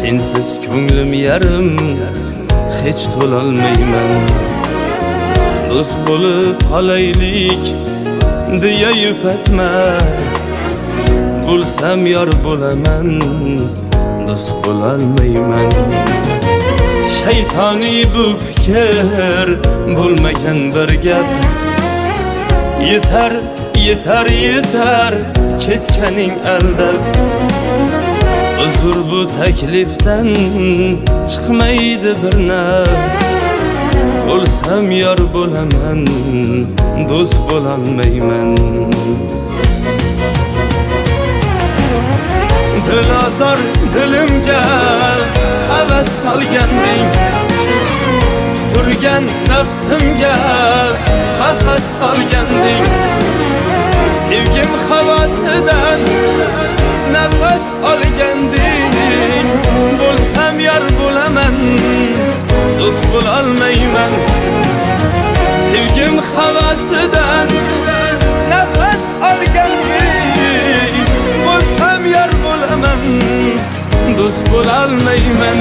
sensiz ko'nglim yarim, hech to'lolmayman. Do'st bo'lib qolaylik deya yupatma, bo'lsam yor bo'laman, do'st bo'lolmayman. Shaytoniy bu fikr bo'lmagan bir gap. Yetar, yetar, yetar ketganing aldab. Uzr bu taklifdan chiqmaydi bir naf. Bo'lsam yor bo'laman, do'st bo'lolmayman. Dilozor dilimga havas solganding, turgan nafsimga qafas solganding. Sevgim havosidan nafas olganding. Bo'lsam yor bo'laman, do'st bo'lolmayman. Sevgim havosidan nafas olganding. Bo'lsam yor bo'laman, do'st bo'lolmayman.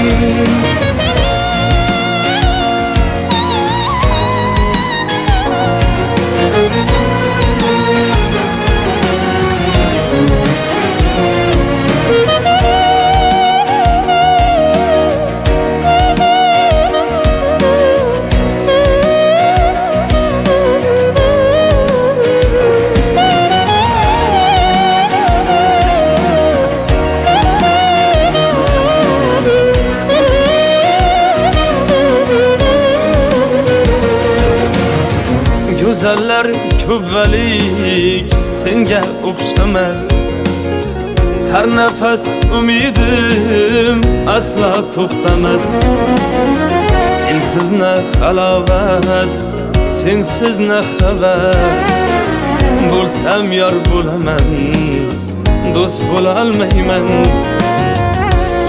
Go'zallar ko'pvalik senga o'xshamas. Har nafas umidim asla to'xtamas. Sensiz na halovat, sensiz na havas. Bo'lsam yor bo'laman, do'st bo'lolmayman.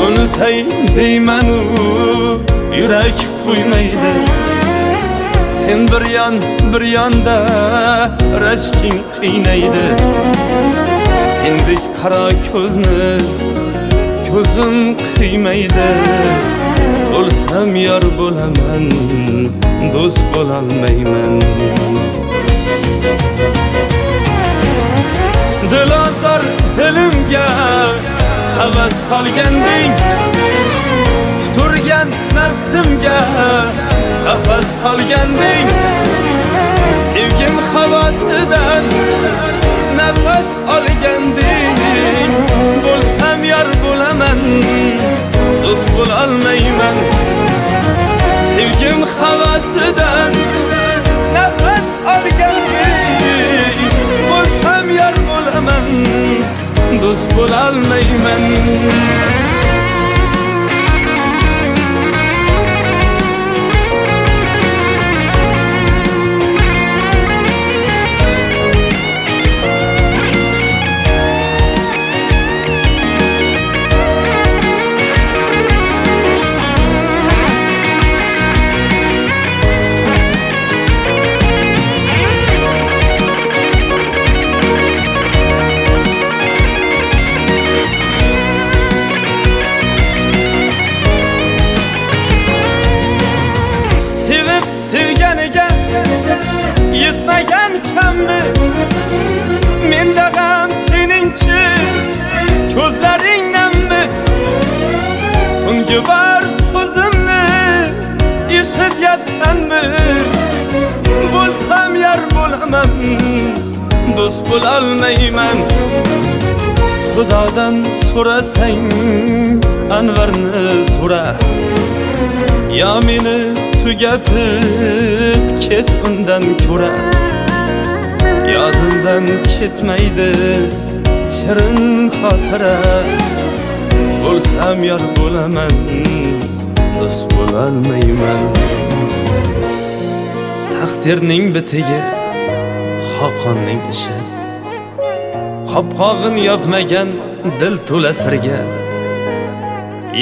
Unutay deyman u yurak qo'ymaydi. Sen bir yonda rashking qiynaydi. Sendek qaro ko'zni ko'zim qiymaydi. Bo'lsam yor bo'laman, do'st bo'lolmayman. Dilozor dilimga havas solganding, turgan nafsimga qafas solganding. Sevgim havosidan nafas olganding. Bo'lsam yor bo'laman, do'st bo'lolmayman. Sevgim havosidan nafas olganding. Bo'lsam yor bo'laman, do'st bo'lolmayman. Sevganiga yetmagan kammi? Menda ham seningchi ko'zlaring nammi? So'nggi bor so'zimni eshityapsanmi? Bo'lsam yor bo'laman, do'st bo'lolmayman. Xudodan so'rasang Anvarni so'ra, yo meni tugatib ket undan ko'ra. Yodimdan ketmaydi shirin xotira. Bo'lsam yor bo'laman, do'st bo'lolmayman. Taqdirning bitigi xoqonning ishi. Qopqog'in yopmagan dil to'la sirga.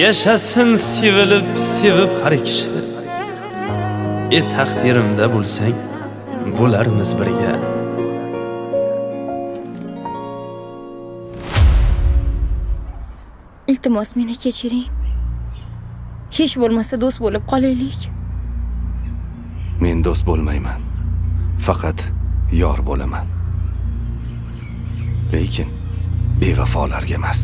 Yashasin sevilib sevib har kishi. Taqdirimda bo'lsang bo'larmiz birga. Iltimos meni kechiring. Hech bo'lmasa do'st bo'lib qolaylik. Men do'st bo'lmayman. Faqat yor bo'laman. Lekin bevafolarga emas.